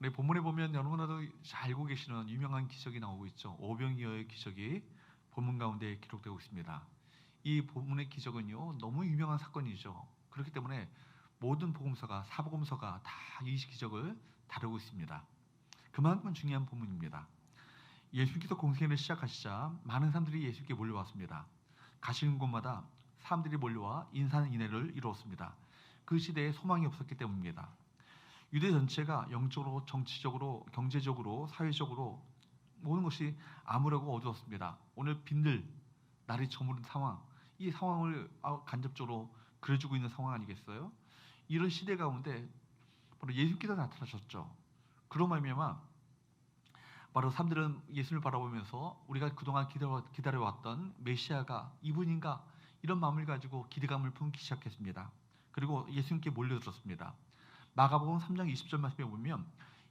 우리 본문에 보면 여러분들도 잘 알고 계시는 유명한 기적이 나오고 있죠. 오병이어의 기적이 본문 가운데 기록되고 있습니다. 이 본문의 기적은요, 너무 유명한 사건이죠. 그렇기 때문에 모든 복음서가, 사복음서가 다 이 기적을 다루고 있습니다. 그만큼 중요한 본문입니다. 예수께서 공생애를 시작하시자 많은 사람들이 예수께 몰려왔습니다. 가시는 곳마다 사람들이 몰려와 인산인해를 이루었습니다. 그 시대에 소망이 없었기 때문입니다. 유대 전체가 영적으로, 정치적으로, 경제적으로, 사회적으로 모든 것이 암울하고 어두웠습니다. 오늘 빈들 날이 저무른 상황, 이 상황을 간접적으로 그려주고 있는 상황 아니겠어요? 이런 시대 가운데 바로 예수께서 나타나셨죠. 그로 말미암아 바로 사람들은 예수를 바라보면서 우리가 그동안 기다려왔던 메시아가 이분인가, 이런 마음을 가지고 기대감을 품기 시작했습니다. 그리고 예수님께 몰려들었습니다. 마가복음 3장 20절 말씀에 보면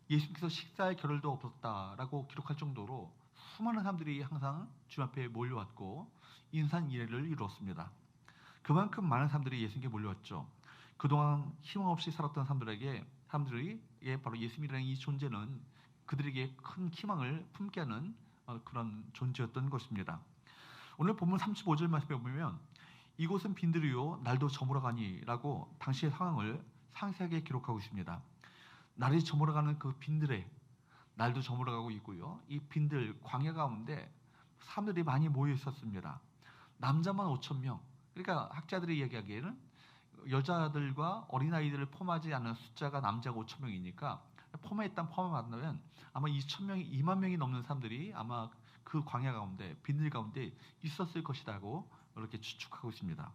예수님께서 식사할 겨를도 없었다라고 기록할 정도로 수많은 사람들이 항상 주 앞에 몰려왔고 인산인해를 이루었습니다. 그만큼 많은 사람들이 예수님께 몰려왔죠. 그동안 희망 없이 살았던 사람들이 바로 예수님이라는 이 존재는 그들에게 큰 희망을 품게 하는 그런 존재였던 것입니다. 오늘 본문 35절 말씀에 보면 이곳은 빈들이요 날도 저물어가니라고 당시의 상황을 상세하게 기록하고 있습니다. 날이 저물어가는 그 빈들에 날도 저물어가고 있고요. 이 빈들 광야 가운데 사람들이 많이 모여 있었습니다. 남자만 5천 명. 그러니까 학자들이 이야기하기에는 여자들과 어린아이들을 포함하지 않은 숫자가 남자가 5천 명이니까 포함하면 아마 2천 명이 2만 명이 넘는 사람들이 아마 그 광야 가운데 빈들 가운데 있었을 것이라고 이렇게 추측하고 있습니다.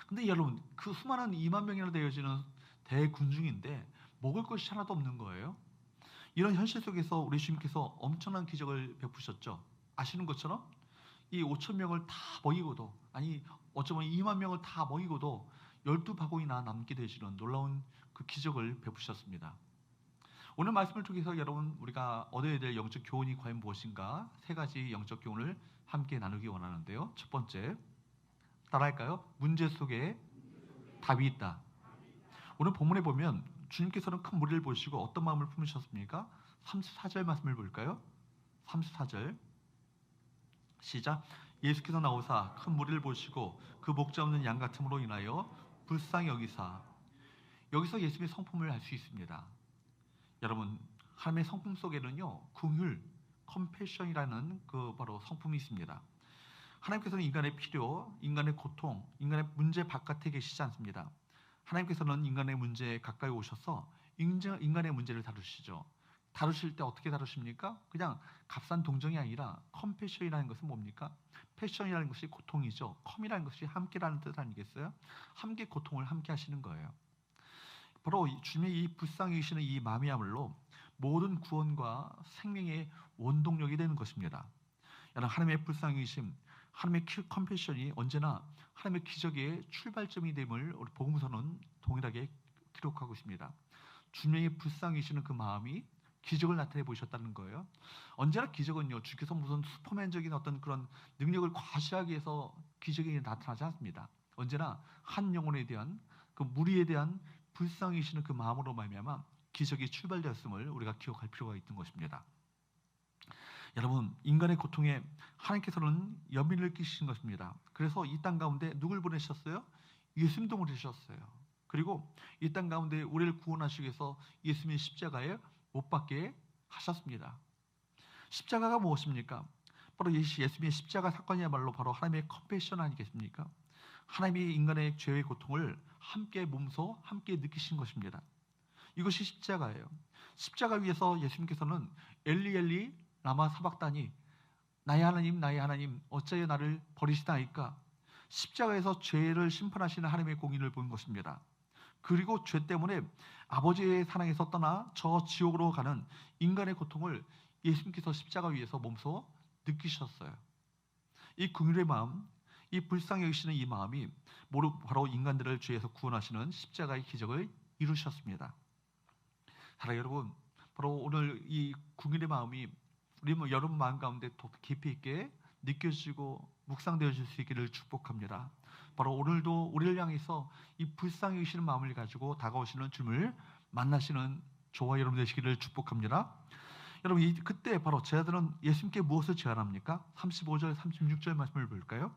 근데 여러분, 그 수많은 2만 명이나 되어지는 대군중인데 먹을 것이 하나도 없는 거예요. 이런 현실 속에서 우리 주님께서 엄청난 기적을 베푸셨죠. 아시는 것처럼 이 5천 명을 다 먹이고도, 아니 어쩌면 2만 명을 다 먹이고도 12바구니나 남게 되시는 놀라운 그 기적을 베푸셨습니다. 오늘 말씀을 통해서 여러분 우리가 얻어야 될 영적 교훈이 과연 무엇인가, 세 가지 영적 교훈을 함께 나누기 원하는데요. 첫 번째, 따라할까요? 문제 속에 답이 있다. 오늘 본문에 보면 주님께서는 큰 무리를 보시고 어떤 마음을 품으셨습니까? 34절 말씀을 볼까요? 34절 시작. 예수께서 나오사 큰 무리를 보시고 그 목자 없는 양 같음으로 인하여 불쌍히 여기사. 여기서 예수님의 성품을 알 수 있습니다. 여러분, 하나님의 성품 속에는요, 긍휼, 컴패션이라는 그 바로 성품이 있습니다. 하나님께서는 인간의 필요, 인간의 고통, 인간의 문제 바깥에 계시지 않습니다. 하나님께서는 인간의 문제에 가까이 오셔서 인간의 문제를 다루시죠. 다루실 때 어떻게 다루십니까? 그냥 값싼 동정이 아니라 컴패션이라는 것은 뭡니까? 패션이라는 것이 고통이죠. 컴이라는 것이 함께라는 뜻 아니겠어요? 함께 고통을 함께 하시는 거예요. 바로 주님의 이 불쌍히 여기시는 이 마음이야말로 모든 구원과 생명의 원동력이 되는 것입니다. 여러분, 하나님의 불쌍히 여기심, 하나님의 컴패션이 언제나 하나님의 기적의 출발점이 됨을 우리 복음서는 동일하게 기록하고 있습니다. 주님의 불쌍히 여기시는 그 마음이 기적을 나타내 보이셨다는 거예요. 언제나 기적은요, 주께서 무슨 슈퍼맨적인 어떤 그런 능력을 과시하기 위해서 기적이 나타나지 않습니다. 언제나 한 영혼에 대한 그 무리에 대한 불쌍히 여기시는 그 마음으로 말미암아 기적이 출발되었음을 우리가 기억할 필요가 있는 것입니다. 여러분, 인간의 고통에 하나님께서는 연민을 끼치신 것입니다. 그래서 이 땅 가운데 누굴 보내셨어요? 예수님도 보내셨어요. 그리고 이 땅 가운데 우리를 구원하시기 위해서 예수님의 십자가에 못 박게 하셨습니다. 십자가가 무엇입니까? 바로 예수님의 십자가 사건이야말로 바로 하나님의 컴패션 아니겠습니까? 하나님이 인간의 죄의 고통을 함께 몸소 함께 느끼신 것입니다. 이것이 십자가예요. 십자가 위에서 예수님께서는 엘리 엘리 라마 사박다니, 나의 하나님 어찌하여 나를 버리시나이까? 십자가에서 죄를 심판하시는 하나님의 공의를 본 것입니다. 그리고 죄 때문에 아버지의 사랑에서 떠나 저 지옥으로 가는 인간의 고통을 예수님께서 십자가 위에서 몸소 느끼셨어요. 이 긍휼의 마음, 이 불쌍히 여기시는 이 마음이 바로 인간들을 죄에서 구원하시는 십자가의 기적을 이루셨습니다. 사랑하는 여러분, 바로 오늘 이 긍휼의 마음이 우리 여러분 마음 가운데 더 깊이 있게 느껴지고 묵상되어질 수 있기를 축복합니다. 바로 오늘도 우리를 향해서 이 불쌍히 여기시는 마음을 가지고 다가오시는 주님을 만나시는 저와 여러분 되시기를 축복합니다. 여러분 그때 바로 제자들은 예수님께 무엇을 제안합니까? 35절 36절 말씀을 볼까요?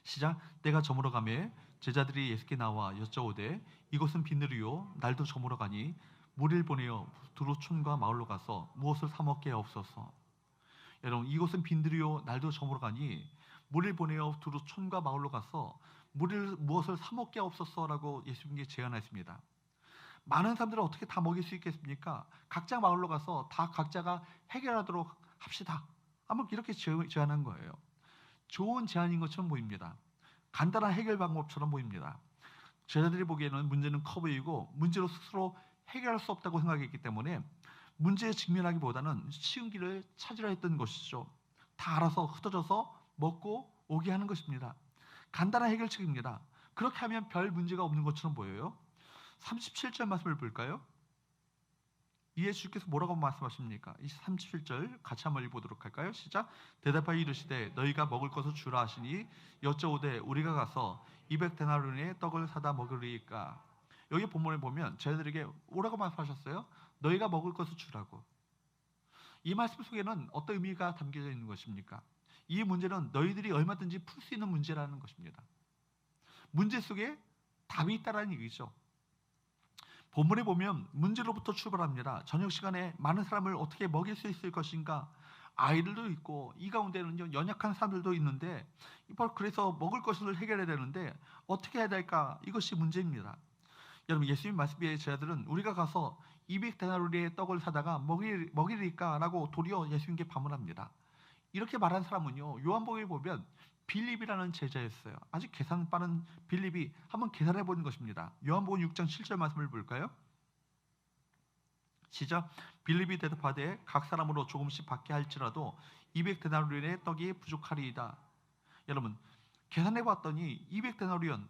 시작. 때가 저물어 가매 제자들이 예수께 나와 여쭤오되 이곳은 비늘이요 날도 저물어 가니 무리를 보내어 두루 촌과 마을로 가서 무엇을 사 먹게 하옵소서. 여러분 이곳은 빈들이요 날도 저물어 가니 무리를 보내어 두루 촌과 마을로 가서 무엇을 사 먹게 하옵소서라고 예수님께 제안했습니다. 많은 사람들을 어떻게 다 먹일 수 있겠습니까? 각자 마을로 가서 다 각자가 해결하도록 합시다. 아마 이렇게 제안한 거예요. 좋은 제안인 것처럼 보입니다. 간단한 해결 방법처럼 보입니다. 제자들이 보기에는 문제는 커 보이고 문제로 스스로 해결할 수 없다고 생각했기 때문에 문제에 직면하기보다는 쉬운 길을 찾으려 했던 것이죠. 다 알아서 흩어져서 먹고 오게 하는 것입니다. 간단한 해결책입니다. 그렇게 하면 별 문제가 없는 것처럼 보여요. 37절 말씀을 볼까요? 이에 주께서 뭐라고 말씀하십니까? 이 37절 같이 한번 읽어보도록 할까요? 시작. 대답하여 이르시되 너희가 먹을 것을 주라 하시니 여쭤오되 우리가 가서 200데나리온의 떡을 사다 먹으리까? 여기 본문에 보면 제자들에게 뭐라고 말씀하셨어요? 너희가 먹을 것을 주라고. 이 말씀 속에는 어떤 의미가 담겨져 있는 것입니까? 이 문제는 너희들이 얼마든지 풀 수 있는 문제라는 것입니다. 문제 속에 답이 있다는 얘기죠. 본문에 보면 문제로부터 출발합니다. 저녁 시간에 많은 사람을 어떻게 먹일 수 있을 것인가? 아이들도 있고 이 가운데는 연약한 사람들도 있는데 그래서 먹을 것을 해결해야 되는데 어떻게 해야 될까? 이것이 문제입니다. 여러분 예수님 말씀에 제자들은 우리가 가서 200데나리온의 떡을 사다가 먹이리까라고 도리어 예수님께 반문합니다. 이렇게 말한 사람은요 요한복음에 보면 빌립이라는 제자였어요. 아주 계산 빠른 빌립이 한번 계산해 보는 것입니다. 요한복음 6장 7절 말씀을 볼까요? 시작. 빌립이 대답하되 각 사람으로 조금씩 받게 할지라도 200데나리온의 떡이 부족하리이다. 여러분 계산해 봤더니 200데나리온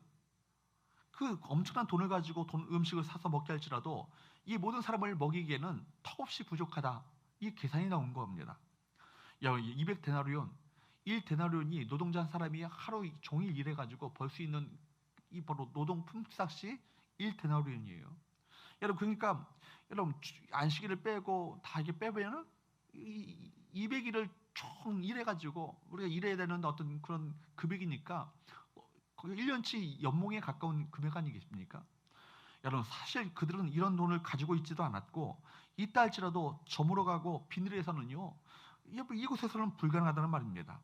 그 엄청난 돈을 가지고 음식을 사서 먹게 할지라도 이 모든 사람을 먹이기에는 턱없이 부족하다. 이 계산이 나온 겁니다. 200데나리온 1데나리온이 노동자 한 사람이 하루 종일 일해가지고 벌 수 있는 이 바로 노동 품삯이 1데나리온이에요. 여러분 그러니까 여러분 안식일을 빼고 다 이게 빼면은 200일을 총 일해가지고 우리가 일해야 되는 어떤 그런 금액이니까 1년치 연봉에 가까운 금액 아니겠습니까? 여러분 사실 그들은 이런 돈을 가지고 있지도 않았고 있다 할지라도 저물어가고 비늘에서는요 이곳에서는 불가능하다는 말입니다.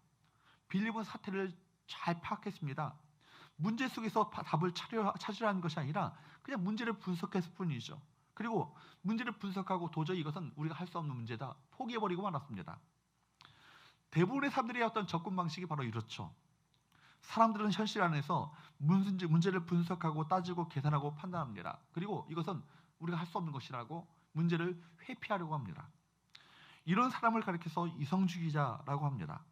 빌립은 사태를 잘 파악했습니다. 문제 속에서 답을 찾으라는 것이 아니라 그냥 문제를 분석했을 뿐이죠. 그리고 문제를 분석하고 도저히 이것은 우리가 할 수 없는 문제다 포기해버리고 말았습니다. 대부분의 사람들의 어떤 접근 방식이 바로 이렇죠. 사람들은 현실 안에서 문제를 분석하고 따지고 계산하고 판단합니다. 그리고 이것은 우리가 할 수 없는 것이라고 문제를 회피하려고 합니다. 이런 사람을 가리켜서 이성주의자라고 합니다.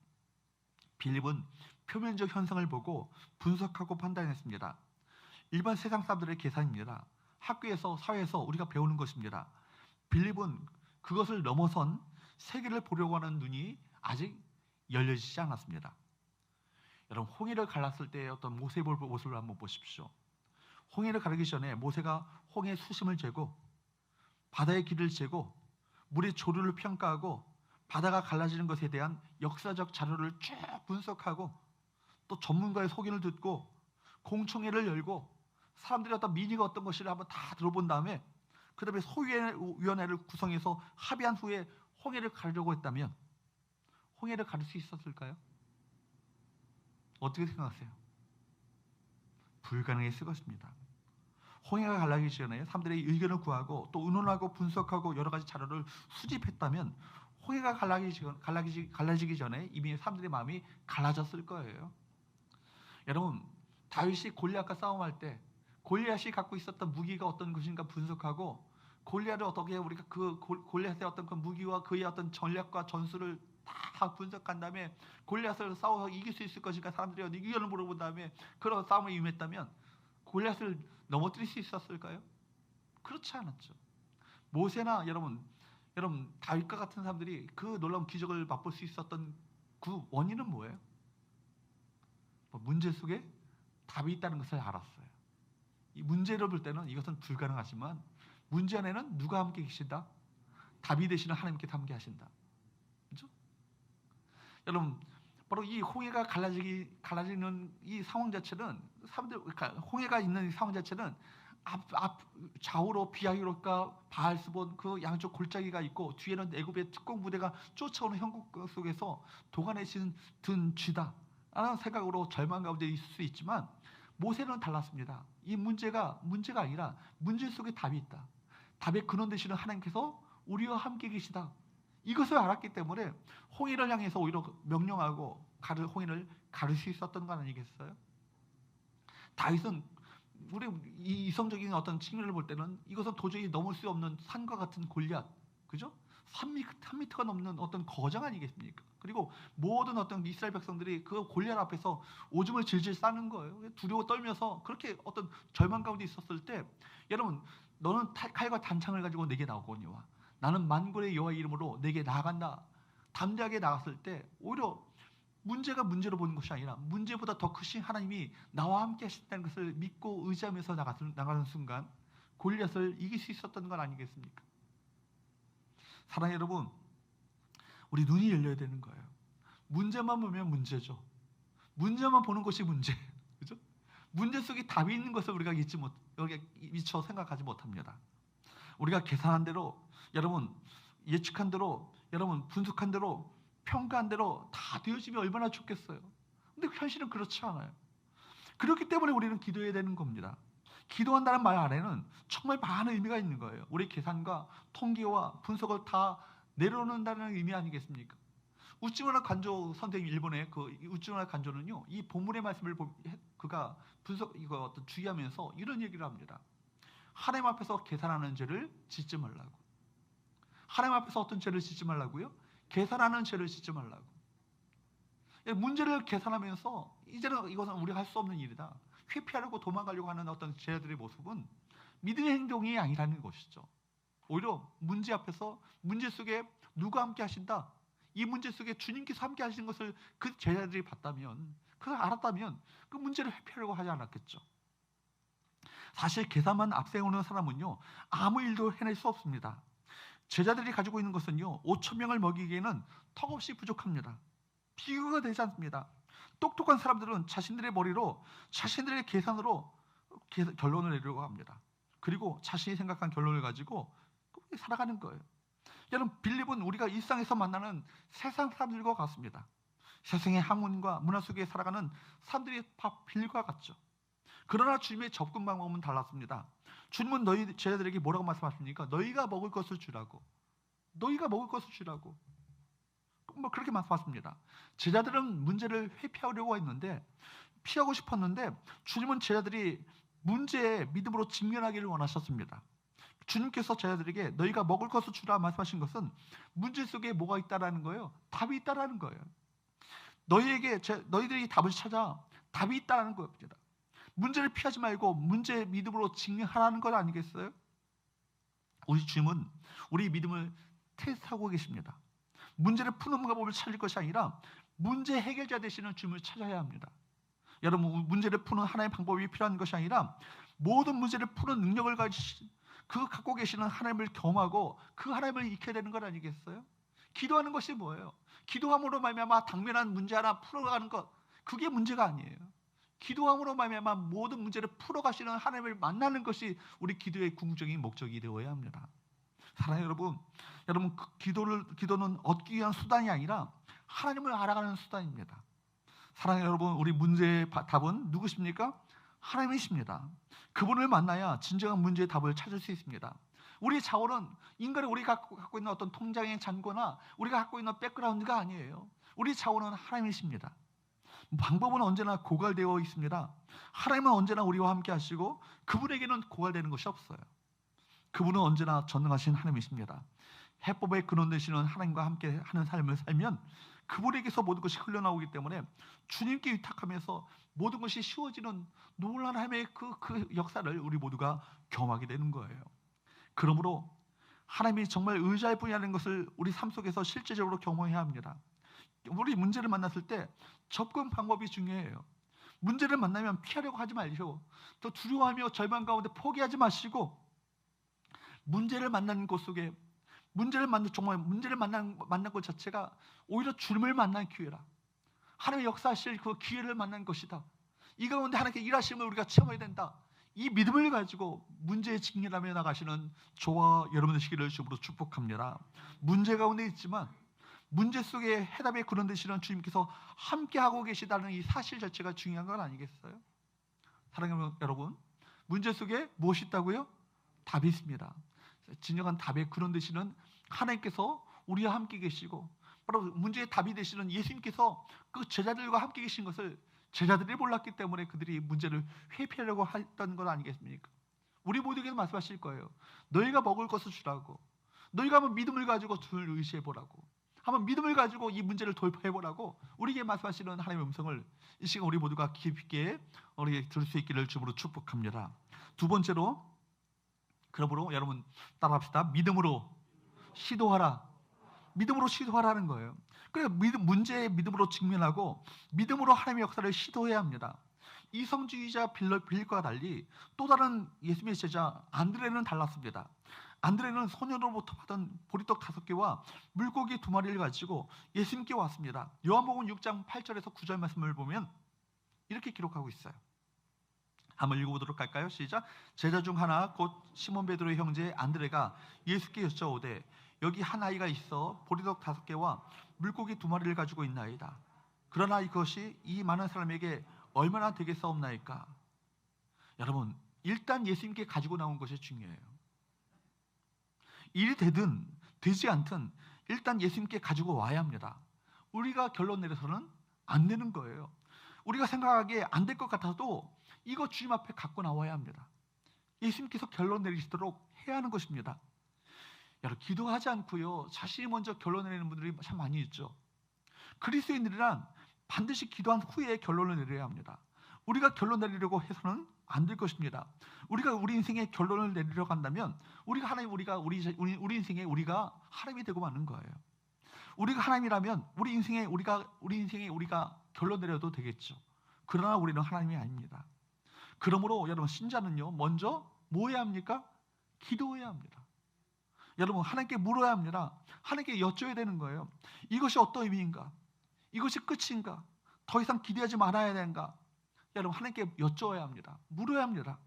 빌립은 표면적 현상을 보고 분석하고 판단했습니다. 일반 세상 사람들의 계산입니다. 학교에서 사회에서 우리가 배우는 것입니다. 빌립은 그것을 넘어선 세계를 보려고 하는 눈이 아직 열려지지 않았습니다. 여러분 홍해를 갈랐을 때 어떤 모세의 모습을 한번 보십시오. 홍해를 가르기 전에 모세가 홍해 수심을 재고 바다의 길을 재고 물의 조류를 평가하고 바다가 갈라지는 것에 대한 역사적 자료를 쭉 분석하고 또 전문가의 소견을 듣고 공청회를 열고 사람들이 어떤 민의가 어떤 것인지 한번 다 들어본 다음에 그 다음에 소위원회를 구성해서 합의한 후에 홍해를 가르려고 했다면 홍해를 가를 수 있었을까요? 어떻게 생각하세요? 불가능했을 것입니다. 홍해가 갈라지기 전에 사람들의 의견을 구하고 또 의논하고 분석하고 여러 가지 자료를 수집했다면 홍해가 갈라지기 전에 이미 사람들의 마음이 갈라졌을 거예요. 여러분 다윗이 골리앗과 싸움할 때 골리앗이 갖고 있었던 무기가 어떤 것인가 분석하고 골리앗을 어떻게 우리가 그 골리앗의 어떤 그 무기와 그의 어떤 전략과 전술을 다 분석한 다음에 골리앗을 싸워서 이길 수 있을 것인가 사람들이 의견을 물어본 다음에 그런 싸움에 임했다면 골리앗을 넘어뜨릴 수 있었을까요? 그렇지 않았죠. 모세나 여러분 다윗과 같은 사람들이 그 놀라운 기적을 맛볼 수 있었던 그 원인은 뭐예요? 문제 속에 답이 있다는 것을 알았어요. 이 문제를 볼 때는 이것은 불가능하지만 문제 안에는 누가 함께 계신다? 답이 되시는 하나님께 함께 하신다. 그렇죠? 여러분, 바로 이 홍해가 갈라지는 이 상황 자체는 그러니까 홍해가 있는 이 상황 자체는 좌우로 비아히롯과 바알스본 그 양쪽 골짜기가 있고 뒤에는 애굽의 특공 부대가 쫓아오는 형국 속에서 도가내신 든 쥐다 라는 생각으로 절망 가운데 있을 수 있지만 모세는 달랐습니다. 이 문제가 아니라 문제 속에 답이 있다. 답의 근원 되시는 하나님께서 우리와 함께 계시다. 이것을 알았기 때문에 홍해를 향해서 오히려 명령하고 홍해를 가를 수 있었던 거 아니겠어요? 다윗은 우리 이 이성적인 어떤 측면을 볼 때는 이것은 도저히 넘을 수 없는 산과 같은 골리앗, 그죠? 3m가 넘는 어떤 거장 아니겠습니까? 그리고 모든 어떤 이스라엘 백성들이 그 골리앗 앞에서 오줌을 질질 싸는 거예요. 두려워 떨면서 그렇게 어떤 절망 가운데 있었을 때, 여러분, 너는 칼과 단창을 가지고 내게 나오거니와 나는 만군의 여호와의 이름으로 내게 나아간다. 담대하게 나갔을 때 오히려 문제가 문제로 보는 것이 아니라 문제보다 더 크신 하나님이 나와 함께 하신다는 것을 믿고 의지하면서 나가는 순간 골리앗을 이길 수 있었던 건 아니겠습니까? 사랑하는 여러분, 우리 눈이 열려야 되는 거예요. 문제만 보면 문제죠. 문제만 보는 것이 문제, 그죠? 문제 속에 답이 있는 것을 우리가 여기에 미처 생각하지 못합니다. 우리가 계산한 대로, 여러분 예측한 대로, 여러분 분석한 대로, 평가한 대로 다 되어지면 얼마나 좋겠어요. 근데 현실은 그렇지 않아요. 그렇기 때문에 우리는 기도해야 되는 겁니다. 기도한다는 말 안에는 정말 많은 의미가 있는 거예요. 우리 계산과 통계와 분석을 다 내려놓는다는 의미 아니겠습니까? 우찌무라 간조 선생님, 일본의 그 우찌무라 간조는요, 이 본문의 말씀을 그가 어떤 주의하면서 이런 얘기를 합니다. 하나님 앞에서 계산하는 죄를 짓지 말라고. 하나님 앞에서 어떤 죄를 짓지 말라고요? 계산하는 죄를 짓지 말라고. 문제를 계산하면서 이제는 이것은 우리가 할 수 없는 일이다. 회피하려고 도망가려고 하는 어떤 죄들의 모습은 믿음의 행동이 아니라는 것이죠. 오히려 문제 앞에서, 문제 속에 누가 함께 하신다, 이 문제 속에 주님께서 함께 하시는 것을 그 제자들이 봤다면, 그걸 알았다면 그 문제를 회피하려고 하지 않았겠죠. 사실 계산만 앞세우는 사람은요, 아무 일도 해낼 수 없습니다. 제자들이 가지고 있는 것은요, 5,000명을 먹이기에는 턱없이 부족합니다. 비교가 되지 않습니다. 똑똑한 사람들은 자신들의 머리로, 자신들의 계산으로 결론을 내려고 합니다. 그리고 자신이 생각한 결론을 가지고 살아가는 거예요. 여러분, 빌립은 우리가 일상에서 만나는 세상 사람들과 같습니다. 세상의 학문과 문화 속에 살아가는 사람들이 다 빌립과 같죠. 그러나 주님의 접근 방법은 달랐습니다. 주님은 너희 제자들에게 뭐라고 말씀하십니까? 너희가 먹을 것을 주라고. 너희가 먹을 것을 주라고. 그렇게 말씀하십니다. 제자들은 문제를 회피하려고 했는데, 피하고 싶었는데, 주님은 제자들이 문제에 믿음으로 직면하기를 원하셨습니다. 주님께서 제자들에게 너희가 먹을 것을 주라 말씀하신 것은 문제 속에 뭐가 있다라는 거예요? 답이 있다라는 거예요. 너희들이 답을 찾아 답이 있다라는 겁니다. 문제를 피하지 말고 문제에 믿음으로 직면하라는 것 아니겠어요? 우리 주님은 우리 믿음을 테스트하고 계십니다. 문제를 푸는 방법을 찾을 것이 아니라 문제 해결자 되시는 주님을 찾아야 합니다. 여러분, 문제를 푸는 하나의 방법이 필요한 것이 아니라 모든 문제를 푸는 능력을 갖고 계시는 하나님을 경험하고 그 하나님을 익혀야 되는 것 아니겠어요? 기도하는 것이 뭐예요? 기도함으로 말미암아 당면한 문제 하나 풀어가는 것, 그게 문제가 아니에요. 기도함으로 말미암아 모든 문제를 풀어가시는 하나님을 만나는 것이 우리 기도의 궁극적인 목적이 되어야 합니다. 사랑하는 여러분, 그 기도는 얻기 위한 수단이 아니라 하나님을 알아가는 수단입니다. 사랑하는 여러분, 우리 문제의 답은 누구십니까? 하나님이십니다. 그분을 만나야 진정한 문제의 답을 찾을 수 있습니다. 우리 자원은 우리가 갖고 있는 어떤 통장의 잔고나 우리가 갖고 있는 백그라운드가 아니에요. 우리 자원은 하나님이십니다. 방법은 언제나 고갈되어 있습니다. 하나님은 언제나 우리와 함께 하시고 그분에게는 고갈되는 것이 없어요. 그분은 언제나 전능하신 하나님이십니다. 해법의 근원 되시는 하나님과 함께 하는 삶을 살면 그분에게서 모든 것이 흘러나오기 때문에 주님께 위탁하면서 모든 것이 쉬워지는 놀라운 하나님의 그 역사를 우리 모두가 경험하게 되는 거예요. 그러므로 하나님이 정말 의지할 분이라는 것을 우리 삶 속에서 실제적으로 경험해야 합니다. 우리 문제를 만났을 때 접근 방법이 중요해요. 문제를 만나면 피하려고 하지 마시고, 또 두려워하며 절망 가운데 포기하지 마시고, 문제를 만나는 것 속에 정말 문제를 만난 것 자체가 오히려 주님을 만난 기회라. 하나님의 역사하실 그 기회를 만난 것이다. 이 가운데 하나님께 일하심을 우리가 체험해야 된다. 이 믿음을 가지고 문제에 직면하며 나가시는 저와 여러분 되시기를 주님으로 축복합니다. 문제 가운데 있지만 문제 속에 해답에 근원되시는 주님께서 함께하고 계시다는 이 사실 자체가 중요한 건 아니겠어요? 사랑하는 여러분, 문제 속에 무엇이 있다고요? 답이 있습니다. 진정한 답에 근원되시는 하나님께서 우리와 함께 계시고 바로 문제의 답이 되시는 예수님께서 그 제자들과 함께 계신 것을 제자들이 몰랐기 때문에 그들이 문제를 회피하려고 했던 것 아니겠습니까? 우리 모두에게도 말씀하실 거예요. 너희가 먹을 것을 주라고. 너희가 한번 믿음을 가지고 주를 의지해 보라고. 한번 믿음을 가지고 이 문제를 돌파해 보라고 우리에게 말씀하시는 하나님의 음성을 이 시간 우리 모두가 깊게 우리 들을 수 있기를 주님으로 축복합니다. 두 번째로, 그러므로 여러분 따라합시다. 믿음으로 시도하라. 믿음으로 시도하라는 거예요. 그래서 문제에 믿음으로 직면하고 믿음으로 하나님의 역사를 시도해야 합니다. 이성주의자 빌립과 달리 또 다른 예수님의 제자 안드레는 달랐습니다. 안드레는 소년으로부터 받은 보리떡 5개와 물고기 2마리를 가지고 예수님께 왔습니다. 요한복음 6장 8절에서 9절 말씀을 보면 이렇게 기록하고 있어요. 한번 읽어보도록 할까요? 시작. 제자 중 하나 곧 시몬 베드로의 형제 안드레가 예수께 여쭤오되 여기 한 아이가 있어 보리떡 5개와 물고기 2마리를 가지고 있나이다. 그러나 이것이 이 많은 사람에게 얼마나 되겠사옵나이까? 여러분, 일단 예수님께 가지고 나온 것이 중요해요. 일이 되든 되지 않든 일단 예수님께 가지고 와야 합니다. 우리가 결론 내려서는 안 되는 거예요. 우리가 생각하기에 안 될 것 같아도 이거 주님 앞에 갖고 나와야 합니다. 예수님께서 결론 내리시도록 해야 하는 것입니다. 여러분, 기도하지 않고요 자신이 먼저 결론 내리는 분들이 참 많이 있죠. 그리스도인들이란 반드시 기도한 후에 결론을 내려야 합니다. 우리가 결론 내리려고 해서는 안 될 것입니다. 우리가 우리 인생의 결론을 내리려고 한다면 우리 인생에 우리가 하나님이 되고 마는 거예요. 우리가 하나님이라면 우리 인생에 우리가 결론 내려도 되겠죠. 그러나 우리는 하나님이 아닙니다. 그러므로 여러분 신자는요 먼저 뭐 해야 합니까? 기도해야 합니다. 여러분 하나님께 물어야 합니다. 하나님께 여쭤야 되는 거예요. 이것이 어떤 의미인가? 이것이 끝인가? 더 이상 기대하지 말아야 되는가? 여러분 하나님께 여쭤야 합니다. 물어야 합니다.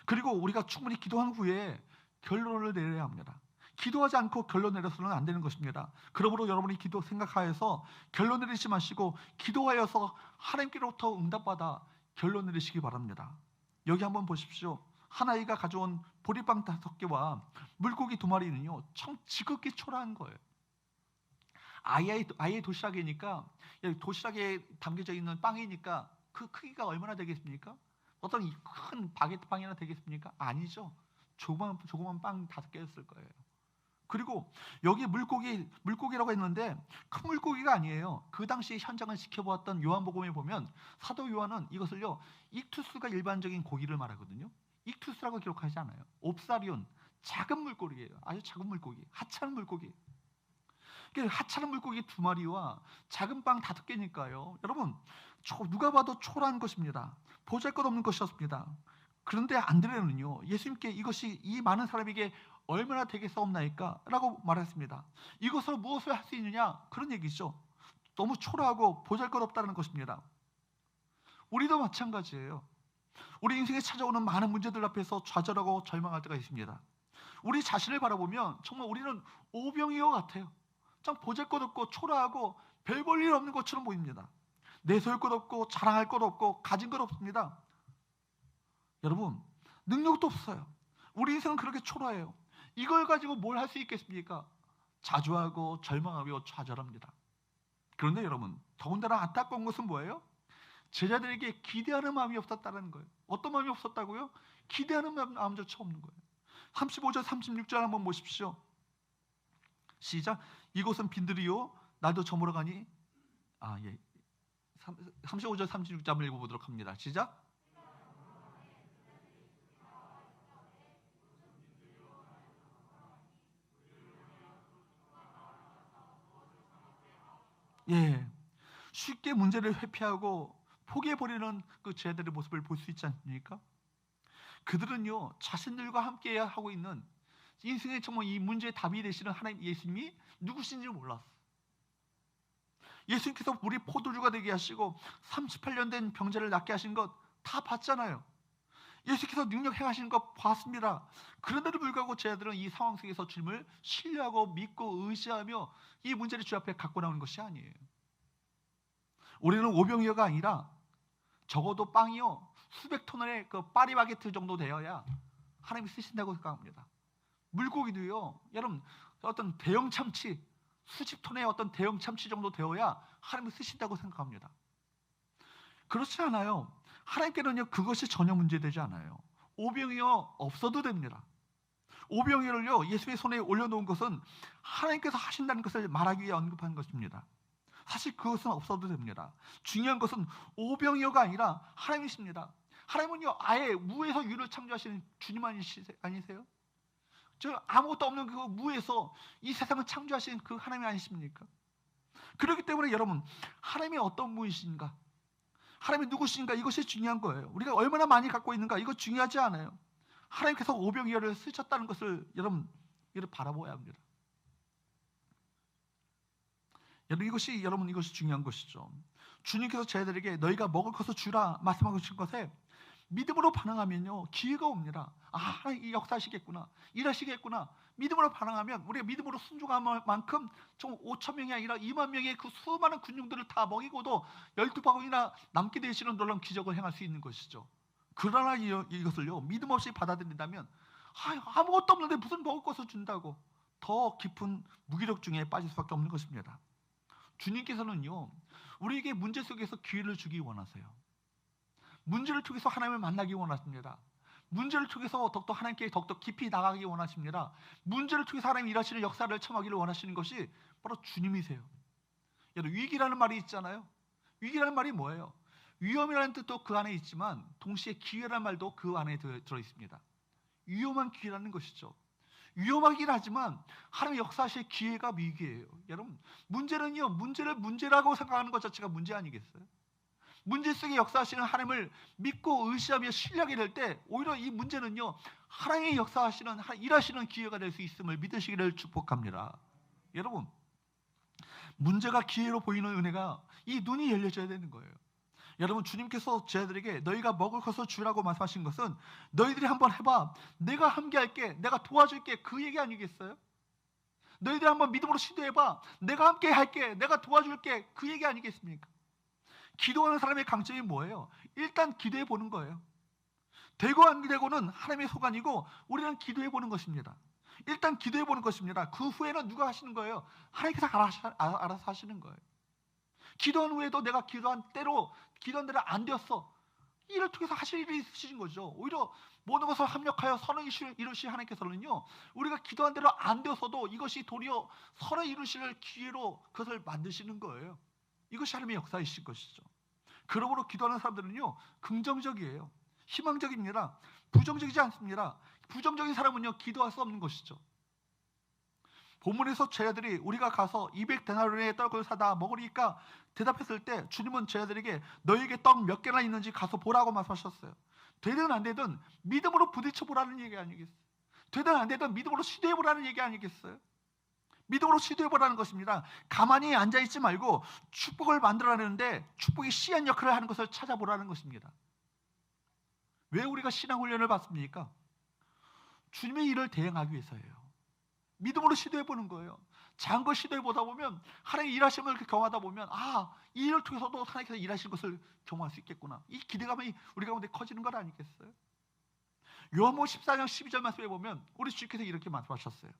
그리고 우리가 충분히 기도한 후에 결론을 내려야 합니다. 기도하지 않고 결론 내려서는 안 되는 것입니다. 그러므로 여러분이 기도 생각하여서 결론 내리지 마시고 기도하여서 하나님께로부터 응답받아 결론 내리시기 바랍니다. 여기 한번 보십시오. 한 아이가 가져온 보리빵 5개와 물고기 2마리는요 참 지극히 초라한 거예요. 아이의 도시락이니까 도시락에 담겨져 있는 빵이니까 그 크기가 얼마나 되겠습니까? 어떤 큰 바게트 빵이나 되겠습니까? 아니죠. 조그만 빵 5개였을 거예요. 그리고 여기 물고기라고 했는데 큰 물고기가 아니에요. 그 당시 현장을 지켜보았던 요한복음에 보면 사도 요한은 이것을요 익투스가 일반적인 고기를 말하거든요. 익투스라고 기록하지 않아요. 옵사리온, 작은 물고기예요. 아주 작은 물고기, 하찮은 물고기. 하찮은 물고기 2마리와 작은 빵 5개니까요. 여러분 누가 봐도 초라한 것입니다. 보잘것없는 것이었습니다. 그런데 안드레는요 예수님께 이것이 이 많은 사람에게 얼마나 되겠사옵나이까? 라고 말했습니다. 이것으로 무엇을 할 수 있느냐? 그런 얘기죠. 너무 초라하고 보잘것없다는 것입니다. 우리도 마찬가지예요. 우리 인생에 찾아오는 많은 문제들 앞에서 좌절하고 절망할 때가 있습니다. 우리 자신을 바라보면 정말 우리는 오병이어 같아요. 참 보잘것없고 초라하고 별 볼 일 없는 것처럼 보입니다. 내세울 것 없고 자랑할 것 없고 가진 것 없습니다. 여러분 능력도 없어요. 우리 인생은 그렇게 초라해요. 이걸 가지고 뭘 할 수 있겠습니까? 자주하고 절망하고 좌절합니다. 그런데 여러분 더군다나 안타까운 것은 뭐예요? 제자들에게 기대하는 마음이 없었다는 거예요. 어떤 마음이 없었다고요? 기대하는 마음조차 없는 거예요. 35절 36절 한번 보십시오. 시작. 이곳은 빈들이요 날도 저물어 가니 35절 36절 읽어보도록 합니다. 시작. 쉽게 문제를 회피하고 포기해버리는 그 제자들의 모습을 볼 수 있지 않습니까? 그들은요 자신들과 함께 하고 있는 인생의 정말 이 문제의 답이 되시는 하나님 예수님이 누구신지 몰랐어. 예수님께서 우리 포도주가 되게 하시고 38년 된 병자를 낫게 하신 것 다 봤잖아요. 예수께서 능력 행하시는 것 봤습니다. 그런데도 불구하고 저희들은 이 상황 속에서 주님을 신뢰하고 믿고 의지하며 이 문제를 주 앞에 갖고 나오는 것이 아니에요. 우리는 오병이어가 아니라 적어도 빵이요 수백 톤의 그 파리바게트 정도 되어야 하나님이 쓰신다고 생각합니다. 물고기도요, 여러분 어떤 대형 참치 수십 톤의 어떤 대형 참치 정도 되어야 하나님이 쓰신다고 생각합니다. 그렇지 않아요. 하나님께는요 그것이 전혀 문제되지 않아요. 오병이어 없어도 됩니다. 오병이어를요 예수의 손에 올려놓은 것은 하나님께서 하신다는 것을 말하기 위해 언급한 것입니다. 사실 그것은 없어도 됩니다. 중요한 것은 오병이어가 아니라 하나님이십니다. 하나님은요 아예 무에서 유를 창조하시는 주님 아니세요? 저 아무것도 없는 그 무에서 이 세상을 창조하신 그 하나님이 아니십니까? 그렇기 때문에 여러분 하나님이 어떤 무이신가, 하나님이 누구신가, 이것이 중요한 거예요. 우리가 얼마나 많이 갖고 있는가 이거 중요하지 않아요. 하나님께서 오병이어를 쓰셨다는 것을 여러분 바라보아야 합니다. 여러분 이것이 중요한 것이죠. 주님께서 저희들에게 너희가 먹을 것을 주라 말씀하고 계신 것에 믿음으로 반응하면요 기회가 옵니다. 아 하나님 역사하시겠구나, 일하시겠구나. 믿음으로 반응하면 우리가 믿음으로 순종한 만큼 총 5천 명이 아니라 2만 명의 그 수많은 군중들을 다 먹이고도 12바구니나 남게 되시는 놀라운 기적을 행할 수 있는 것이죠. 그러나 이것을요 믿음 없이 받아들인다면 아무것도 없는데 무슨 먹을 것을 준다고 더 깊은 무기력 중에 빠질 수밖에 없는 것입니다. 주님께서는요 우리에게 문제 속에서 기회를 주기 원하세요. 문제를 통해서 하나님을 만나기 원하십니다. 문제를 통해서 더욱더 하나님께 더욱더 깊이 나가기 원하십니다. 문제를 통해서 하나님 일하시는 역사를 청하기를 원하시는 것이 바로 주님이세요. 여러분 위기라는 말이 있잖아요. 위기라는 말이 뭐예요? 위험이라는 뜻도 그 안에 있지만 동시에 기회라는 말도 그 안에 들어있습니다. 위험한 기회라는 것이죠. 위험하긴 하지만 하나님의 역사하실 기회가 위기예요. 여러분 문제는요 문제를 문제라고 생각하는 것 자체가 문제 아니겠어요? 문제 속에 역사하시는 하나님을 믿고 의지하며 신뢰하게 될 때 오히려 이 문제는요 하나님의 역사하시는 일하시는 기회가 될 수 있음을 믿으시기를 축복합니다. 여러분 문제가 기회로 보이는 은혜가 이 눈이 열려져야 되는 거예요. 여러분 주님께서 저희들에게 너희가 먹을 것을 주라고 말씀하신 것은 너희들이 한번 해봐, 내가 함께할게, 내가 도와줄게, 그 얘기 아니겠어요? 너희들이 한번 믿음으로 시도해봐, 내가 함께 할게, 내가 도와줄게, 그 얘기 아니겠습니까? 기도하는 사람의 강점이 뭐예요? 일단 기도해 보는 거예요. 되고 안 되고는 하나님의 소관이고 우리는 기도해 보는 것입니다. 일단 기도해 보는 것입니다. 그 후에는 누가 하시는 거예요? 하나님께서 알아서 하시는 거예요. 기도한 후에도 내가 기도한 대로 안 되었어, 이를 통해서 하실 일이 있으신 거죠. 오히려 모든 것을 합력하여 선을 이루시 하나님께서는요 우리가 기도한 대로 안 되었어도 이것이 도리어 선을 이루실 기회로 그것을 만드시는 거예요. 이것이 하나님의 역사이신 것이죠. 그러므로 기도하는 사람들은요 긍정적이에요. 희망적입니다. 부정적이지 않습니다. 부정적인 사람은요 기도할 수 없는 것이죠. 본문에서 제자들이 우리가 가서 200데나리온의 떡을 사다 먹으리까 대답했을 때 주님은 제자들에게 너에게 떡 몇 개나 있는지 가서 보라고 말씀하셨어요. 되든 안 되든 믿음으로 부딪혀 보라는 얘기 아니겠어요? 되든 안 되든 믿음으로 시도해 보라는 얘기 아니겠어요? 믿음으로 시도해 보라는 것입니다. 가만히 앉아있지 말고 축복을 만들어내는데 축복이 씨앗 역할을 하는 것을 찾아보라는 것입니다. 왜 우리가 신앙훈련을 받습니까? 주님의 일을 대행하기 위해서예요. 믿음으로 시도해 보는 거예요. 작은 걸 시도해 보다 보면 하나님의 일하심을 경험하다 보면 이 일을 통해서도 하나님께서 일하시는 것을 경험할 수 있겠구나, 이 기대감이 우리 가운데 커지는 것 아니겠어요? 요한복음 14장 12절 말씀에 보면 우리 주께서 이렇게 말씀하셨어요.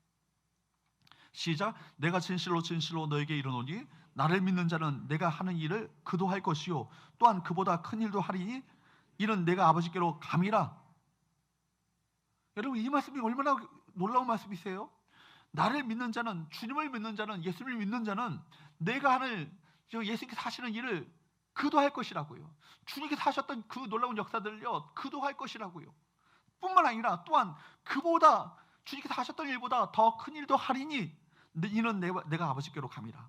시작. 내가 진실로 너에게 이르노니 나를 믿는 자는 내가 하는 일을 그도 할 것이요 또한 그보다 큰 일도 하리니 이는 내가 아버지께로 감이라. 여러분 이 말씀이 얼마나 놀라운 말씀이세요? 나를 믿는 자는, 주님을 믿는 자는, 예수님을 믿는 자는 내가 하는 예수님께서 하시는 일을 그도 할 것이라고요. 주님께서 하셨던 그 놀라운 역사들을요 그도 할 것이라고요. 뿐만 아니라 또한 그보다 주님께서 하셨던 일보다 더 큰 일도 하리니 이는 내가 아버지께로 감이라.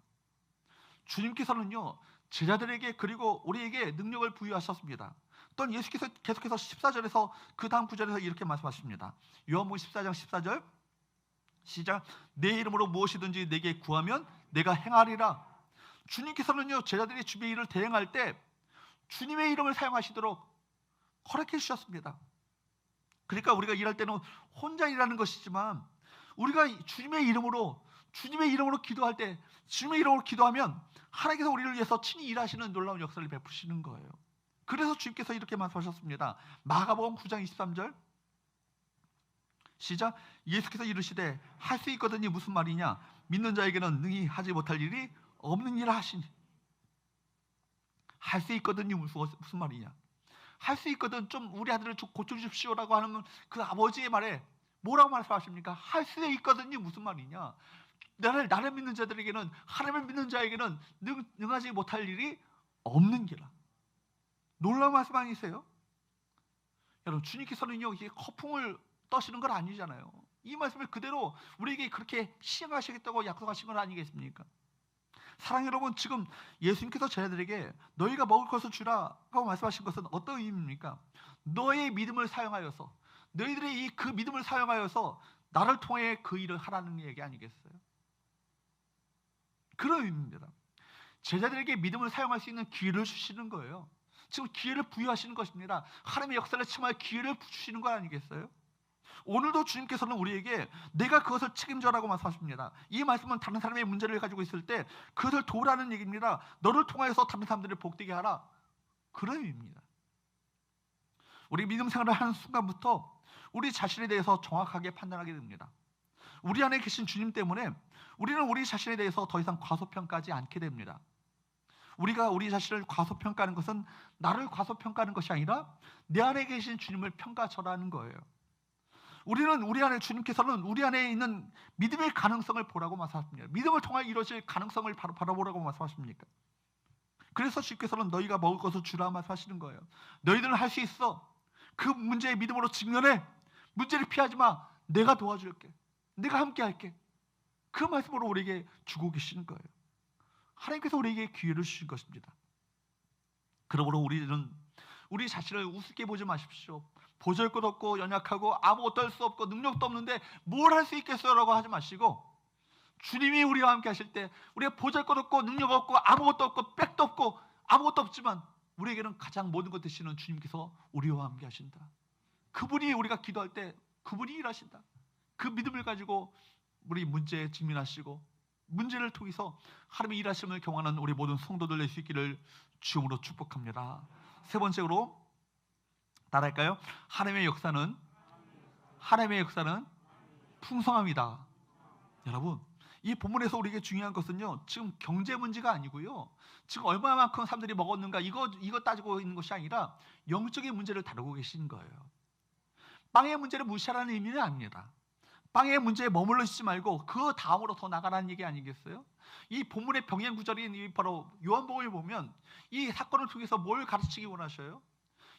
주님께서는요 제자들에게 그리고 우리에게 능력을 부여하셨습니다. 또한 예수께서 계속해서 14절에서 그 다음 9절에서 이렇게 말씀하십니다. 요한복음 14장 14절 시작. 내 이름으로 무엇이든지 내게 구하면 내가 행하리라. 주님께서는요, 제자들이 주의 일을 대행할 때 주님의 이름을 사용하시도록 허락해 주셨습니다. 그러니까 우리가 일할 때는 혼자 일하는 것이지만 우리가 주님의 이름으로 기도할 때, 주님의 이름으로 기도하면 하나님께서 우리를 위해서 친히 일하시는 놀라운 역사를 베푸시는 거예요. 그래서 주님께서 이렇게 말씀하셨습니다. 마가복음 9장 23절 시작. 예수께서 이르시되 할 수 있거든이 무슨 말이냐? 믿는 자에게는 능히 하지 못할 일이 없는 일을 하시니. 할 수 있거든이 무슨 말이냐? 할 수 있거든, 좀 우리 아들을 고쳐주십시오라고 하는 그 아버지의 말에 뭐라고 말씀하십니까? 할 수 있거든이 무슨 말이냐? 나를 믿는 자들에게는, 하나님을 믿는 자에게는 능하지 못할 일이 없는 게라. 놀라운 말씀 아니세요? 여러분, 주님께서는요, 이게 허풍을 떠시는 건 아니잖아요. 이 말씀을 그대로 우리에게 그렇게 시행하시겠다고 약속하신 건 아니겠습니까? 사랑하는 여러분, 지금 예수님께서 제자들에게 너희가 먹을 것을 주라고 말씀하신 것은 어떤 의미입니까? 너의 믿음을 사용하여서, 너희들의 그 믿음을 사용하여서 나를 통해 그 일을 하라는 얘기 아니겠어요? 그런 의미입니다. 제자들에게 믿음을 사용할 수 있는 기회를 주시는 거예요. 지금 기회를 부여하시는 것입니다. 하나님의 역사를 침할 기회를 주시는 거 아니겠어요? 오늘도 주님께서는 우리에게 내가 그것을 책임져라고 말씀하십니다. 이 말씀은 다른 사람의 문제를 가지고 있을 때 그것을 도우라는 얘기입니다. 너를 통하여서 다른 사람들을 복되게 하라, 그런 의미입니다. 우리 믿음 생활을 하는 순간부터 우리 자신에 대해서 정확하게 판단하게 됩니다. 우리 안에 계신 주님 때문에 우리는 우리 자신에 대해서 더 이상 과소평가하지 않게 됩니다. 우리가 우리 자신을 과소평가하는 것은 나를 과소평가하는 것이 아니라 내 안에 계신 주님을 평가절하는 거예요. 주님께서는 우리 안에 있는 믿음의 가능성을 보라고 말씀하십니다. 믿음을 통해 이루어질 가능성을 바라보라고 말씀하십니까? 그래서 주님께서는 너희가 먹을 것을 주라 말씀하시는 거예요. 너희들은 할 수 있어. 그 문제에 믿음으로 직면해. 문제를 피하지 마. 내가 도와줄게. 내가 함께 할게. 그 말씀으로 우리에게 주고 계시는 거예요. 하나님께서 우리에게 기회를 주신 것입니다. 그러므로 우리는 우리 자신을 우습게 보지 마십시오. 보잘것없고 연약하고 아무것도 할 수 없고 능력도 없는데 뭘 할 수 있겠어요? 라고 하지 마시고, 주님이 우리와 함께 하실 때 우리가 보잘것없고 능력 없고 아무것도 없고 백도 없고 아무것도 없지만 우리에게는 가장 모든 것 되시는 주님께서 우리와 함께 하신다. 그분이 우리가 기도할 때 그분이 일하신다. 그 믿음을 가지고 우리 문제에 직면하시고 문제를 통해서 하나님의 일하심을 경험하는 우리 모든 성도들 될 수 있기를 주님으로 축복합니다. 세 번째로 따라할까요? 하나님의 역사는 풍성함이다. 여러분, 이 본문에서 우리에게 중요한 것은요, 지금 경제 문제가 아니고요, 지금 얼마만큼 사람들이 먹었는가 이거 따지고 있는 것이 아니라 영적인 문제를 다루고 계신 거예요. 빵의 문제를 무시하라는 의미는 아닙니다. 빵의 문제에 머물러 있지 말고 그 다음으로 더 나가라는 얘기 아니겠어요? 이 본문의 병행 구절인 바로 요한복음을 보면 이 사건을 통해서 뭘 가르치기 원하셔요?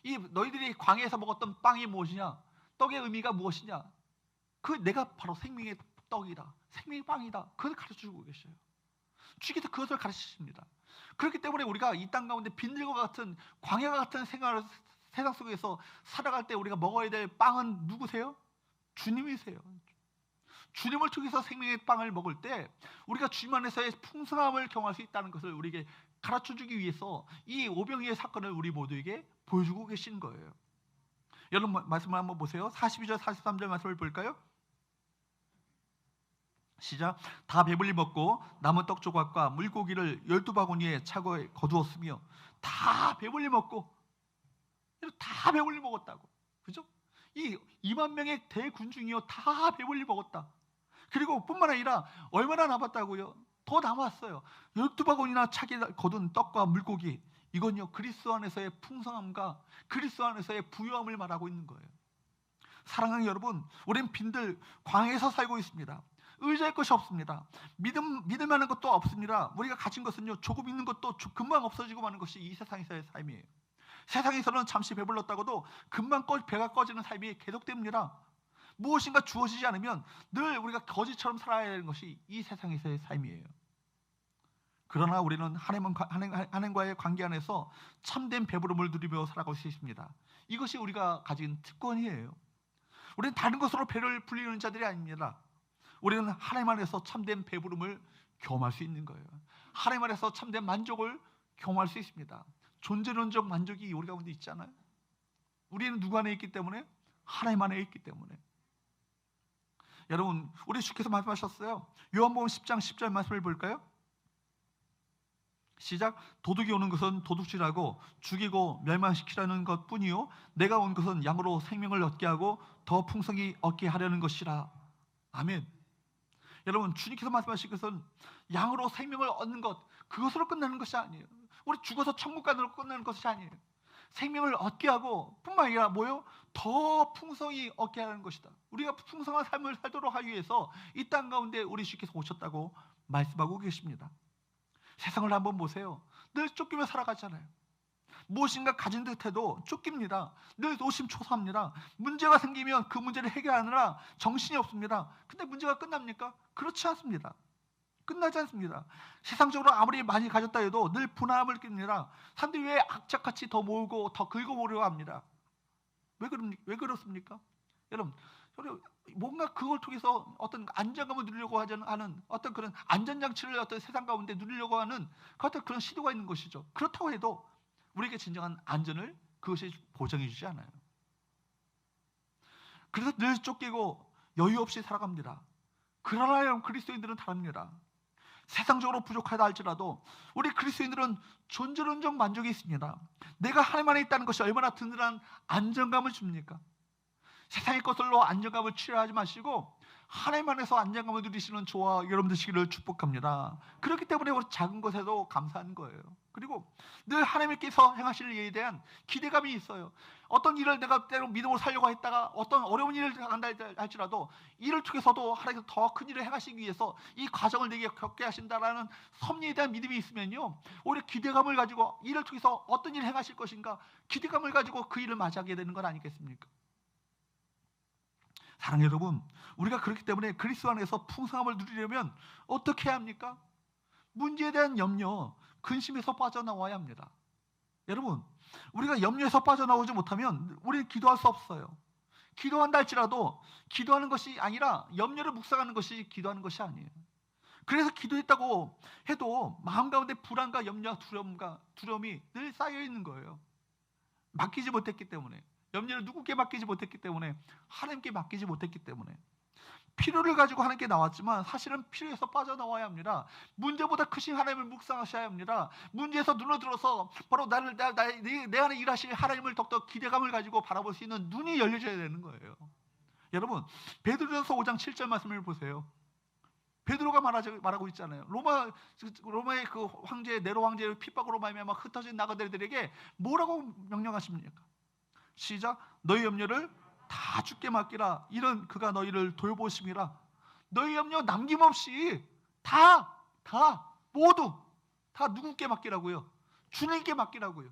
이 너희들이 광야에서 먹었던 빵이 무엇이냐? 떡의 의미가 무엇이냐? 그 내가 바로 생명의 떡이다, 생명의 빵이다, 그걸 가르쳐주고 계셔요. 주께서 그것을 가르치십니다. 그렇기 때문에 우리가 이 땅 가운데 빈들과 같은 광야와 같은 세상 속에서 살아갈 때 우리가 먹어야 될 빵은 누구세요? 주님이세요. 주님을 통해서 생명의 빵을 먹을 때 우리가 주님 안에서의 풍성함을 경험할 수 있다는 것을 우리에게 가르쳐주기 위해서 이 오병이의 사건을 우리 모두에게 보여주고 계신 거예요. 여러분, 말씀을 한번 보세요. 42절 43절 말씀을 볼까요? 시작. 다 배불리 먹고 남은 떡 조각과 물고기를 12바구니에 차고에 거두었으며, 다 배불리 먹고, 다 배불리 먹었다고. 그죠? 이 2만 명의 대군중이요, 다 배불리 먹었다. 그리고 뿐만 아니라 얼마나 남았다고요? 더 남았어요. 12바구니나 차게 거둔 떡과 물고기, 이건요 그리스도 안에서의 풍성함과 그리스도 안에서의 부유함을 말하고 있는 거예요. 사랑하는 여러분, 우리는 빈들 광야에서 살고 있습니다. 의지할 것이 없습니다. 믿을 만한 것도 없습니다. 우리가 가진 것은요, 조금 있는 것도 금방 없어지고 마는 것이 이 세상에서의 삶이에요. 세상에서는 잠시 배불렀다고도 금방 배가 꺼지는 삶이 계속됩니다. 무엇인가 주어지지 않으면 늘 우리가 거지처럼 살아야 하는 것이 이 세상에서의 삶이에요. 그러나 우리는 하나님과의 관계 안에서 참된 배부름을 누리며 살아갈 수 있습니다. 이것이 우리가 가진 특권이에요. 우리는 다른 것으로 배를 불리는 자들이 아닙니다. 우리는 하나님 안에서 참된 배부름을 경험할 수 있는 거예요. 하나님 안에서 참된 만족을 경험할 수 있습니다. 존재론적 만족이 우리 가운데 있잖아요. 우리는 누구 안에 있기 때문에? 하나님 안에 있기 때문에. 여러분, 우리 주께서 말씀하셨어요. 요한복음 10장 10절 말씀을 볼까요? 시작. 도둑이 오는 것은 도둑질하고 죽이고 멸망시키라는 것뿐이요 내가 온 것은 양으로 생명을 얻게 하고 더 풍성히 얻게 하려는 것이라. 아멘. 여러분, 주님께서 말씀하신 것은 양으로 생명을 얻는 것, 그것으로 끝나는 것이 아니에요. 우리 죽어서 천국 가는 것으로 끝나는 것이 아니에요. 생명을 얻게 하고 뿐만 아니라 뭐요? 더 풍성히 얻게 하는 것이다. 우리가 풍성한 삶을 살도록 하기 위해서 이 땅 가운데 우리 주께서 오셨다고 말씀하고 계십니다. 세상을 한번 보세요. 늘 쫓기며 살아가잖아요. 무엇인가 가진 듯해도 쫓깁니다. 늘 노심초사합니다. 문제가 생기면 그 문제를 해결하느라 정신이 없습니다. 근데 문제가 끝납니까? 그렇지 않습니다. 끝나지 않습니다. 세상적으로 아무리 많이 가졌다 해도 늘 분함을 느낍니다. 사람들이 왜 악착같이 더 모으고 더 긁어모으려고 합니다. 왜 그렇습니까? 여러분, 뭔가 그걸 통해서 어떤 안정감을 누리려고 하는 어떤 그런 안전장치를 어떤 세상 가운데 누리려고 하는 어떤 그런 시도가 있는 것이죠. 그렇다고 해도 우리에게 진정한 안전을 그것이 보장해 주지 않아요. 그래서 늘 쫓기고 여유 없이 살아갑니다. 그러나 여러분, 그리스도인들은 다릅니다. 세상적으로 부족하다 할지라도 우리 그리스도인들은 존재론적 만족이 있습니다. 내가 하나님 안에 있다는 것이 얼마나 든든한 안정감을 줍니까? 세상의 것들로 안정감을 취하지 마시고 하나님 안에서 안정감을 누리시는 저와 여러분 되시기를 축복합니다. 그렇기 때문에 우리 작은 것에도 감사한 거예요. 그리고 늘 하나님께서 행하실 일에 대한 기대감이 있어요. 어떤 일을 내가 때로 믿음으로 살려고 했다가 어떤 어려운 일을 당한다 할지라도 이를 통해서도 하나님께서 더 큰 일을 행하시기 위해서 이 과정을 내게 겪게 하신다라는 섭리에 대한 믿음이 있으면요, 오히려 기대감을 가지고 이를 통해서 어떤 일을 행하실 것인가 기대감을 가지고 그 일을 맞이하게 되는 건 아니겠습니까? 사랑하는 여러분, 우리가 그렇기 때문에 그리스도 안에서 풍성함을 누리려면 어떻게 해야 합니까? 문제에 대한 염려, 근심에서 빠져나와야 합니다. 여러분, 우리가 염려에서 빠져나오지 못하면 우리는 기도할 수 없어요. 기도한다 할지라도 기도하는 것이 아니라 염려를 묵상하는 것이 기도하는 것이 아니에요. 그래서 기도했다고 해도 마음 가운데 불안과 염려와 두려움이 늘 쌓여 있는 거예요. 맡기지 못했기 때문에, 염려를 누구께 맡기지 못했기 때문에, 하나님께 맡기지 못했기 때문에. 필요를 가지고 하나님께 나왔지만 사실은 필요에서 빠져나와야 합니다. 문제보다 크신 하나님을 묵상하셔야 합니다. 문제에서 눈을 들어서 바로 내 안에 일하실 하나님을 더욱더 기대감을 가지고 바라볼 수 있는 눈이 열려져야 되는 거예요. 여러분, 베드로전서 5장 7절 말씀을 보세요. 베드로가 말하고 있잖아요. 로마의 그 황제 네로 황제의 핍박으로 말미암아 흩어진 나그네들에게 뭐라고 명령하십니까? 시작. 너희 염려를 다 주께 맡기라. 이런 그가 너희를 돌보심이라. 너희 염려 남김없이 모두 다 누구께 맡기라고요? 주님께 맡기라고요.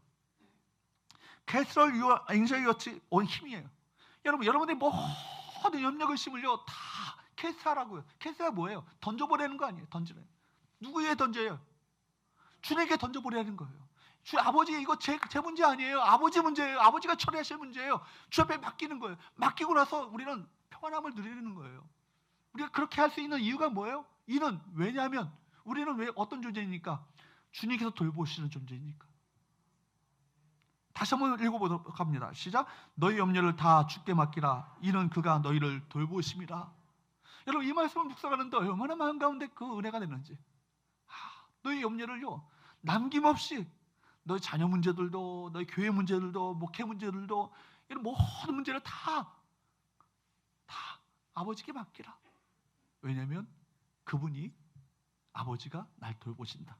Cast all your anxiety on Him이에요. 여러분들이 모든 염려 근심을요 다 캐스트하라고요. 캐스트가 뭐예요? 던져버리는 거 아니에요. 던지는. 누구에게 던져요? 주님께 던져버리는 거예요. 주 아버지, 이거 제 문제 아니에요. 아버지 문제예요. 아버지가 처리하실 문제예요. 주 앞에 맡기는 거예요. 맡기고 나서 우리는 평안함을 누리는 거예요. 우리가 그렇게 할 수 있는 이유가 뭐예요? 왜냐하면 우리는 왜 어떤 존재입니까? 주님께서 돌보시는 존재이니까. 다시 한번 읽어보도록 합니다. 시작. 너희 염려를 다 주께 맡기라. 이는 그가 너희를 돌보심이라. 여러분, 이 말씀을 묵상하는데 얼마나 마음 가운데 그 은혜가 되는지. 너희 염려를요 남김없이, 너희 자녀 문제들도, 너희 교회 문제들도, 목회 문제들도, 이런 모든 문제를 다 아버지께 맡기라. 왜냐하면 그분이, 아버지가 날 돌보신다.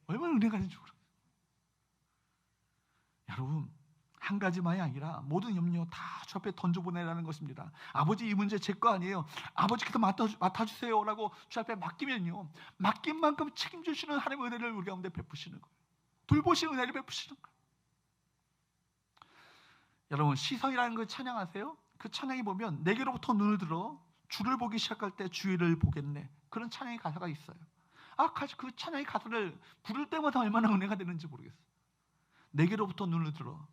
얼마나 은혜가 되는지 모르겠어요. 여러분, 한 가지만이 아니라 모든 염려 다 주 앞에 던져보내라는 것입니다. 아버지, 이 문제 제 거 아니에요. 아버지께서 맡아주세요 라고 주 앞에 맡기면요, 맡긴 만큼 책임주시는 하나님의 은혜를 우리 가운데 베푸시는 거예요. 돌보시는 은혜를 베푸시는 거예요. 여러분, 시선이라는 걸 찬양하세요? 그 찬양이 보면 내게로부터 눈을 들어 주를 보기 시작할 때 주위를 보겠네. 그런 찬양의 가사가 있어요. 그 찬양의 가사를 부를 때마다 얼마나 은혜가 되는지 모르겠어요. 내게로부터 눈을 들어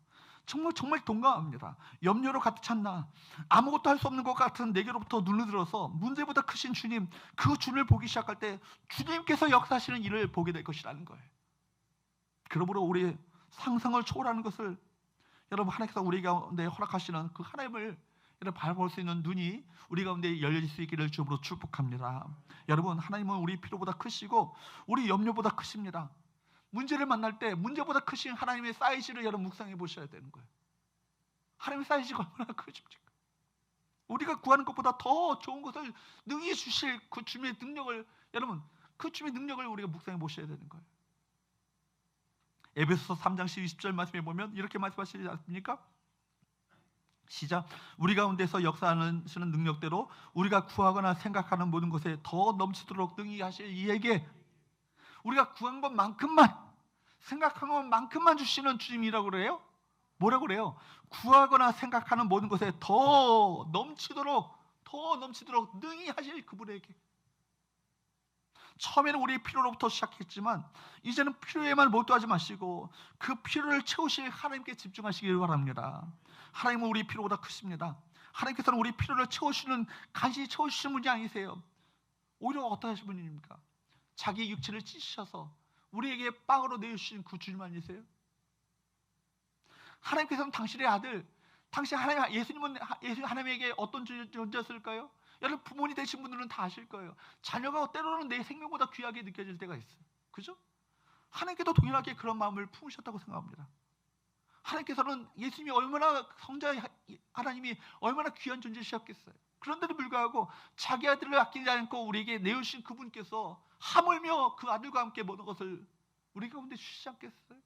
정말 동감합니다. 염려로 가득 찼나, 아무것도 할 수 없는 것 같은 내게로부터 눈을 들어서 문제보다 크신 주님, 그 주님을 보기 시작할 때 주님께서 역사하시는 일을 보게 될 것이라는 거예요. 그러므로 우리 상상을 초월하는 것을 여러분, 하나님께서 우리 가운데 허락하시는 그 하나님을 여러분 바라볼 수 있는 눈이 우리 가운데 열릴 수 있기를 주님으로 축복합니다. 여러분, 하나님은 우리 필요보다 크시고 우리 염려보다 크십니다. 문제를 만날 때 문제보다 크신 하나님의 사이즈를 여러분 묵상해 보셔야 되는 거예요. 하나님의 사이즈가 얼마나 크십니까? 우리가 구하는 것보다 더 좋은 것을 능히 주실 그 주님의 능력을, 여러분 그 주님의 능력을 우리가 묵상해 보셔야 되는 거예요. 에베소서 3장 20절 말씀에 보면 이렇게 말씀하시지 않습니까? 시작. 우리 가운데서 역사하시는 능력대로 우리가 구하거나 생각하는 모든 것에 더 넘치도록 능히 하실 이에게, 우리가 구한 것만큼만, 생각한 것만큼만 주시는 주님이라고 그래요. 뭐라고 그래요? 구하거나 생각하는 모든 것에 더 넘치도록 능히 하실 그분에게. 처음에는 우리의 필요로부터 시작했지만 이제는 필요에만 몰두하지 마시고 그 필요를 채우실 하나님께 집중하시길 바랍니다. 하나님은 우리 필요보다 크십니다. 하나님께서는 우리 필요를 채우시는, 간신히 채우시는 분이 아니세요. 오히려 어떠한 분입니까? 자기 육체를 찢으셔서 우리에게 빵으로 내주신 그 주님 아니세요? 하나님께서는 당신의 아들, 당신 예수님은 하나님에게 어떤 존재였을까요? 여러분, 부모님 되신 분들은 다 아실 거예요. 자녀가 때로는 내 생명보다 귀하게 느껴질 때가 있어요. 그죠? 하나님께도 동일하게 그런 마음을 품으셨다고 생각합니다. 하나님께서는 예수님이 얼마나, 성자 하나님이 얼마나 귀한 존재시셨겠어요. 그런데도 불구하고 자기 아들을 아끼지 않고 우리에게 내어주신 그분께서 하물며 그 아들과 함께 모든 것을 우리 가운데 주시지 않겠어요?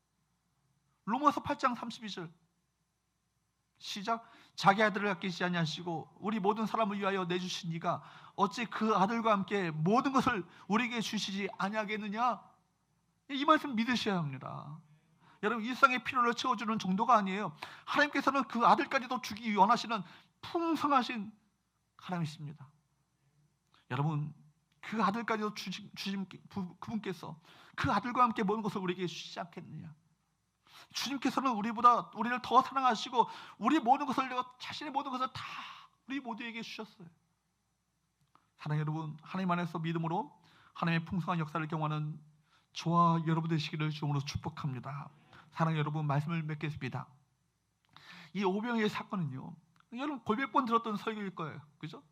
로마서 8장 32절 시작. 자기 아들을 아끼지 아니하시고 우리 모든 사람을 위하여 내주신 이가 어찌 그 아들과 함께 모든 것을 우리에게 주시지 아니하겠느냐? 이 말씀 믿으셔야 합니다. 여러분, 일상의 필요를 채워주는 정도가 아니에요. 하나님께서는 그 아들까지도 주기 원하시는 풍성하신 하나님이십니다. 여러분, 그 아들까지도 주신 그분께서 그 아들과 함께 모든 것을 우리에게 주시지 않겠느냐? 주님께서는 우리를 더 사랑하시고 우리 모든 것을, 자신의 모든 것을 다 우리 모두에게 주셨어요. 사랑하는 여러분, 하나님 안에서 믿음으로 하나님의 풍성한 역사를 경험하는 저와 여러분 되시기를 주님으로 축복합니다. 사랑하는 여러분, 말씀을 맺겠습니다. 이 오병이의 사건은요, 여러분 골백 번 들었던 설교일 거예요. 그죠?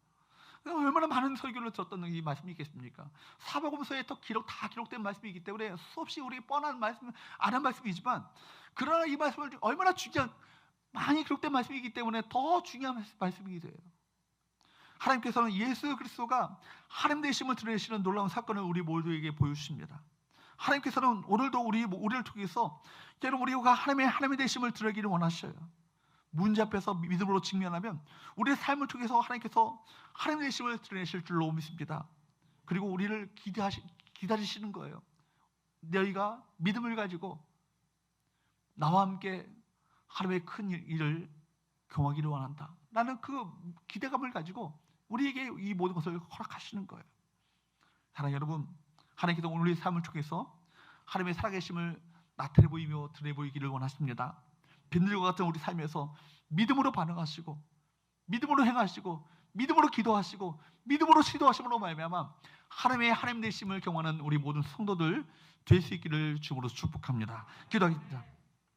얼마나 많은 설교를 들었던 이 말씀이 있겠습니까? 사복음서에 다 기록된 말씀이기 때문에 수없이 우리 뻔한 말씀, 아는 말씀이지만, 그러나 이 말씀을 얼마나 많이 기록된 말씀이기 때문에 더 중요한 말씀이 돼요. 하나님께서는 예수 그리스도가 하나님 되심을 드러내시는 놀라운 사건을 우리 모두에게 보여주십니다. 하나님께서는 오늘도 우리를 통해서 여러분, 우리가 하나님의 되심을 드러내기를 원하셔요. 문제 앞에서 믿음으로 직면하면 우리의 삶을 통해서 하나님께서 하나님의 되심을 드러내실 줄로 믿습니다. 그리고 우리를 기다리시는 거예요. 너희가 믿음을 가지고 나와 함께 하나님의 큰 일을 경험하기를 원한다. 나는 그 기대감을 가지고 우리에게 이 모든 것을 허락하시는 거예요. 사랑하는 여러분, 하나님께서 오늘 우리의 삶을 통해서 하나님의 살아계심을 나타내 보이며 드러내 보이기를 원하십니다. 빈들과 같은 우리 삶에서 믿음으로 반응하시고, 믿음으로 행하시고, 믿음으로 기도하시고, 믿음으로 시도하심으로 말미암아 하나님 되심을 경험하는 우리 모든 성도들 될 수 있기를 주님으로 축복합니다. 기도하겠습니다.